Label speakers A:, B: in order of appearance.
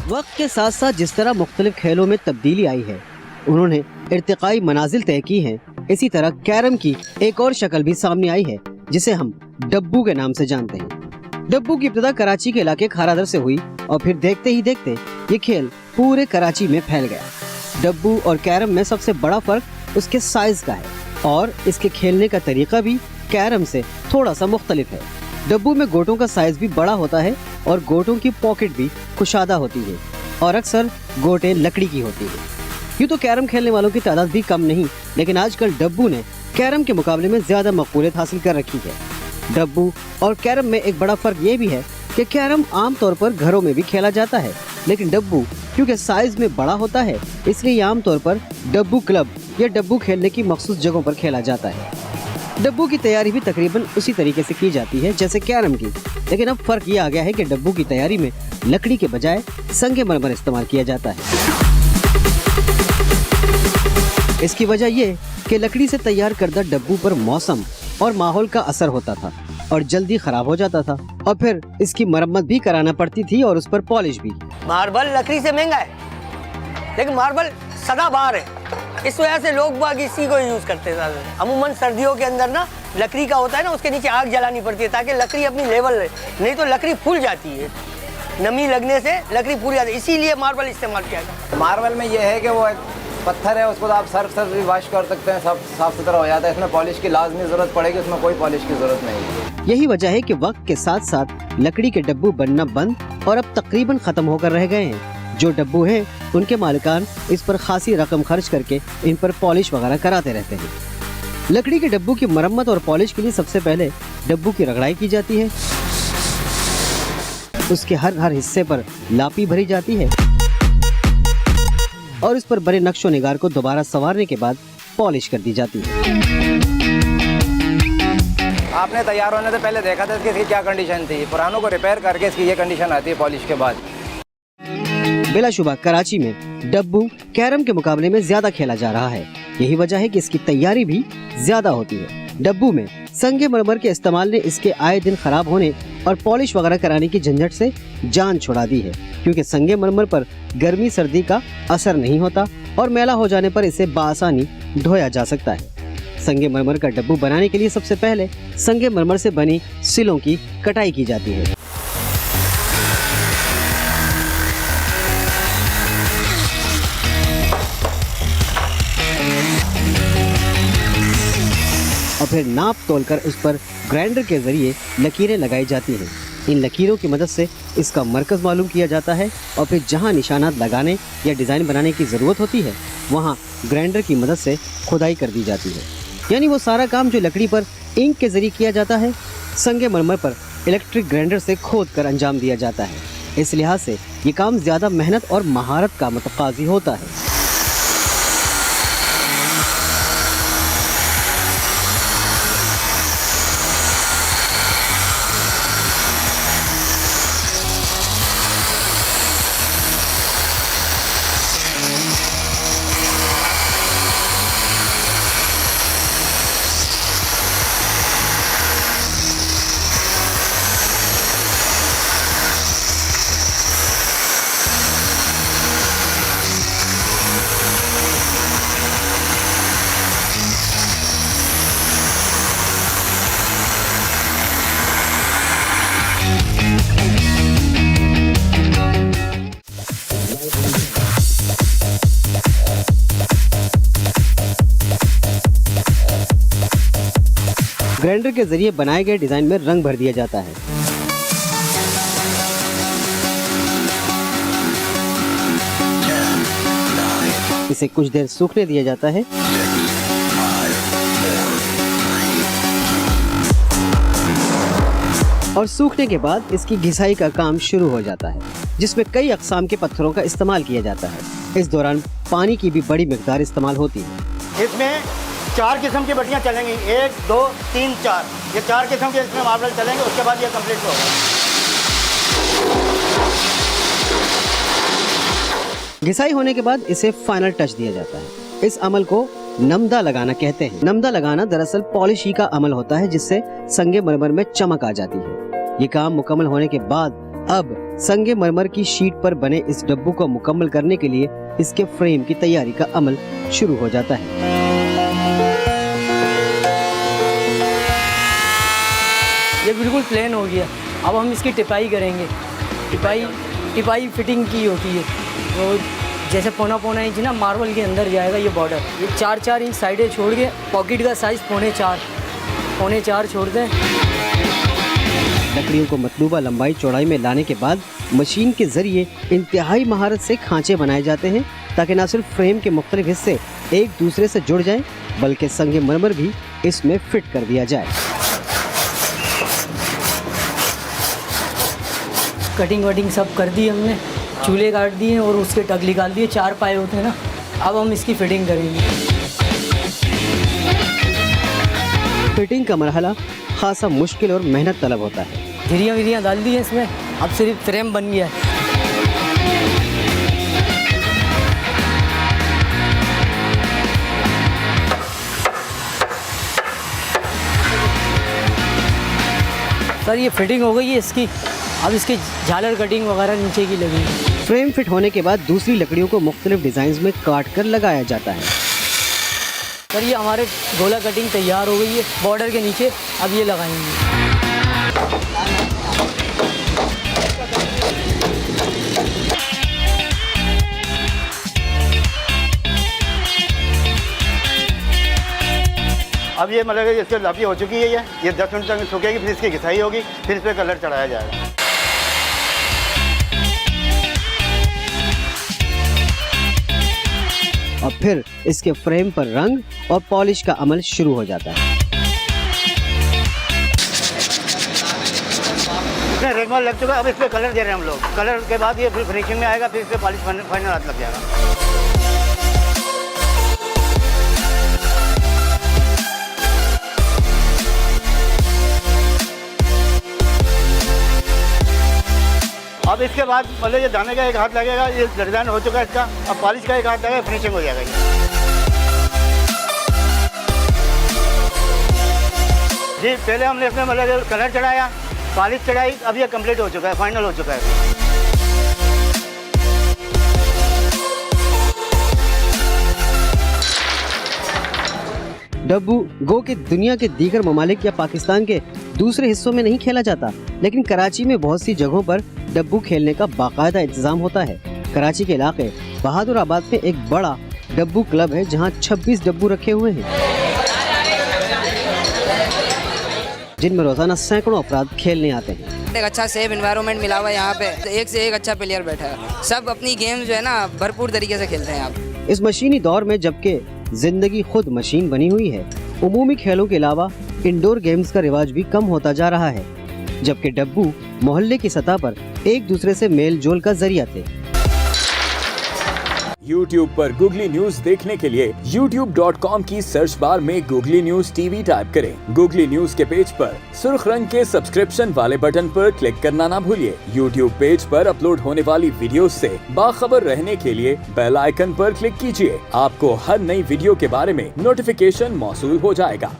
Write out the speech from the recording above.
A: वक्त के साथ साथ जिस तरह मुख्तलिफ खेलों में तब्दीली आई है, उन्होंने इर्तिकाई मनाजिल तय की हैं। इसी तरह कैरम की एक और शक्ल भी सामने आई है, जिसे हम डब्बू के नाम से जानते हैं। डब्बू की इब्तिदा कराची के इलाके खारादर से हुई और फिर देखते ही देखते ये खेल पूरे कराची में फैल गया। डब्बू और कैरम में सबसे बड़ा फर्क उसके साइज का है और इसके खेलने का तरीका भी कैरम से थोड़ा सा मुख्तलिफ है। डब्बू में गोटों का साइज भी बड़ा होता है और गोटों की पॉकेट भी कुशादा होती है और अक्सर गोटे लकड़ी की होती है। यूँ तो कैरम खेलने वालों की तादाद भी कम नहीं, लेकिन आजकल डब्बू ने कैरम के मुकाबले में ज्यादा मकबूलियत हासिल कर रखी है। डब्बू और कैरम में एक बड़ा फर्क ये भी है कि कैरम आमतौर पर घरों में भी खेला जाता है, लेकिन डब्बू क्योंकि साइज में बड़ा होता है इसलिए आमतौर पर डब्बू क्लब या डब्बू खेलने की मखसूस जगहों पर खेला जाता है। डब्बू की तैयारी भी तकरीबन उसी तरीके से की जाती है जैसे कैरम की, लेकिन अब फर्क ये आ गया है कि डब्बू की तैयारी में लकड़ी के बजाय संगे मरमर इस्तेमाल किया जाता है। इसकी वजह ये कि लकड़ी से तैयार करदा डब्बू पर मौसम और माहौल का असर होता था और जल्दी खराब हो जाता था और फिर इसकी मरम्मत भी कराना पड़ती थी और उस पर पॉलिश भी।
B: मार्बल लकड़ी से महंगा है, लेकिन मार्बल सदाबहार है, इस वजह से लोग बाग इसी को यूज करते हैं। अमूमन सर्दियों के अंदर ना लकड़ी का होता है ना, उसके नीचे आग जलानी पड़ती है ताकि लकड़ी अपनी लेवल रहे, नहीं तो लकड़ी फूल जाती है, नमी लगने से लकड़ी फूल जाती है, इसीलिए मार्बल इस्तेमाल किया जाता है।
C: मार्बल में यह है कि वो एक पत्थर है, उसको तो आप सर्फ भी वॉश कर सकते हैं, सब साफ सुथरा हो जाता है। इसमें पॉलिश की लाजमी जरूरत पड़ेगी, उसमें कोई पॉलिश की जरूरत नहीं है।
A: यही वजह है कि वक्त के साथ साथ लकड़ी के डब्बू बनना बंद और अब तकरीबन खत्म होकर रह गए हैं। जो डब्बू हैं उनके मालिकान इस पर खासी रकम खर्च करके इन पर पॉलिश वगैरह कराते रहते हैं। लकड़ी के डब्बू की मरम्मत और पॉलिश के लिए सबसे पहले डब्बू की रगड़ाई की जाती है, उसके हर हिस्से पर लापी भरी जाती है और इस पर बने नक्शो निगार को दोबारा संवारने के बाद पॉलिश कर दी जाती है।
C: आपने तैयार होने से पहले देखा था इसकी क्या कंडीशन थी, पुरानों को रिपेयर करके इसकी ये कंडीशन आती है पॉलिश के बाद।
A: बिलाशुबा कराची में डब्बू कैरम के मुकाबले में ज्यादा खेला जा रहा है। यही वजह है कि इसकी तैयारी भी ज्यादा होती है। डब्बू में संगे मरमर के इस्तेमाल ने इसके आए दिन खराब होने और पॉलिश वगैरह कराने की झंझट से जान छुड़ा दी है, क्योंकि संगे मरमर पर गर्मी सर्दी का असर नहीं होता और मैला हो जाने पर इसे बआसानी धोया जा सकता है। संगे मरमर का डब्बू बनाने के लिए सबसे पहले संगे मरमर से बनी सिलों की कटाई की जाती है। और फिर नाप तोलकर उस पर ग्राइंडर के जरिए लकीरें लगाई जाती हैं। इन लकीरों की मदद से इसका मरकज़ मालूम किया जाता है और फिर जहां निशानात लगाने या डिज़ाइन बनाने की ज़रूरत होती है वहां ग्राइंडर की मदद से खुदाई कर दी जाती है। यानी वो सारा काम जो लकड़ी पर इंक के जरिए किया जाता है, संगे मरमर पर इलेक्ट्रिक ग्राइंडर से खोद कर अंजाम दिया जाता है। इस लिहाज से ये काम ज़्यादा मेहनत और महारत का मुतकाज़ी होता है। ग्राइंडर के जरिए बनाए गए डिजाइन में रंग भर दिया जाता है। इसे कुछ देर सूखने दिया जाता है। और सूखने के बाद इसकी घिसाई का काम शुरू हो जाता है, जिसमें कई अक़साम के पत्थरों का इस्तेमाल किया जाता है। इस दौरान पानी की भी बड़ी मिकदार इस्तेमाल होती है।
D: इसमें 4 किस्म की भट्टियाँ चलेंगी, 1 2 3 4, ये 4 किस्म के इसमें मार्बल चलेंगे। उसके बाद ये कंप्लीट होगा।
A: घिसाई होने के बाद इसे फाइनल टच दिया जाता है। इस अमल को नमदा लगाना कहते हैं। नमदा लगाना दरअसल पॉलिश ही का अमल होता है, जिससे संगे मरमर में चमक आ जाती है। ये काम मुकम्मल होने के बाद अब संगमरमर की शीट पर बने इस डब्बू को मुकम्मल करने के लिए इसके फ्रेम की तैयारी का अमल शुरू हो जाता है।
E: ये बिल्कुल प्लेन हो गया। अब हम इसकी टिपाई करेंगे। टिपाई फिटिंग की होती है। वो जैसे पौना इंच ना मार्बल के अंदर जाएगा ये बॉर्डर। 4-4 इंच साइडें छोड़ के पॉकेट का साइज़ 4.5 छोड़ दें।
A: लकड़ियों को मतलूबा लंबाई चौड़ाई में लाने के बाद मशीन के जरिए इंतहाई महारत से खांचे बनाए जाते हैं ताकि न सिर्फ फ्रेम के मुख्तलिफ हिस्से एक दूसरे से जुड़ जाएं बल्कि संगमरमर भी इसमें फिट कर दिया जाए।
E: कटिंग वटिंग सब कर दी हमने, चूल्हे काट दिए और उसके टग निकाल दिए। 4 पाए होते हैं ना। अब हम इसकी फिटिंग करेंगे।
A: फिटिंग का मरहला खासा मुश्किल और मेहनत तलब होता है।
E: धीरियाँ डाल दी हैं इसमें। अब सिर्फ फ्रेम बन गया है। सर ये फिटिंग हो गई है इसकी। अब इसकी झालर कटिंग वगैरह नीचे की लगेगी।
A: फ्रेम फिट होने के बाद दूसरी लकड़ियों को मुख्तलिफ डिजाइन में काट कर लगाया जाता है।
E: सर ये हमारे गोला कटिंग तैयार हो गई है बॉर्डर के नीचे। अब ये लगाएंगे।
D: अब ये मतलब इसकी लापी हो चुकी है। ये 10 मिनट तक सूखेगी, फिर इसकी घिसाई होगी, फिर इस पर कलर चढ़ाया जाएगा।
A: और फिर इसके फ्रेम पर रंग और पॉलिश का अमल शुरू हो जाता है।
D: इसमें रेगमाल लग चुका है। अब इस पर कलर दे रहे हैं हम लोग। कलर के बाद ये फिर फिनिशिंग में आएगा, फिर इस पर पॉलिश फाइनल हाथ लग जाएगा। अब इसके बाद मतलब ये दाने का एक हाथ लगेगा। ये डिजाइन हो चुका है इसका। अब पॉलिश का एक हाथ लगेगा, फिनिशिंग हो जाएगा ये। जी पहले हमने इसमें मतलब कलर चढ़ाया, पॉलिश चढ़ाई। अब ये कंप्लीट हो चुका है, फाइनल हो चुका है।
A: डब्बू गो के दुनिया के दीगर ममालिक या पाकिस्तान के दूसरे हिस्सों में नहीं खेला जाता, लेकिन कराची में बहुत सी जगहों पर डब्बू खेलने का बाकायदा इंतजाम होता है। कराची के इलाके बहादुराबाद में एक बड़ा डब्बू क्लब है जहां 26 डब्बू रखे हुए हैं, जिनमें रोजाना सैकड़ों अफराद खेलने आते हैं।
F: एक अच्छा सेफ एनवायरनमेंट मिला हुआ है यहाँ पे। एक से एक अच्छा प्लेयर बैठा है। सब अपनी गेम जो है ना भरपूर तरीके से खेलते हैं आप।
A: इस मशीनी दौर में जबकि जिंदगी खुद मशीन बनी हुई है, उमूमी खेलों के अलावा इंडोर गेम्स का रिवाज भी कम होता जा रहा है, जबकि डब्बू मोहल्ले की सतह पर एक दूसरे से मेल जोल का जरिया थे।
G: YouTube पर गूगली न्यूज देखने के लिए youtube.com की सर्च बार में गूगली न्यूज टीवी टाइप करें। गूगली न्यूज के पेज पर सुर्ख रंग के सब्सक्रिप्शन वाले बटन पर क्लिक करना ना भूलिए। YouTube पेज पर अपलोड होने वाली वीडियोस से बाखबर रहने के लिए बेल आइकन पर क्लिक कीजिए। आपको हर नई वीडियो के बारे में नोटिफिकेशन मौसूल हो जाएगा।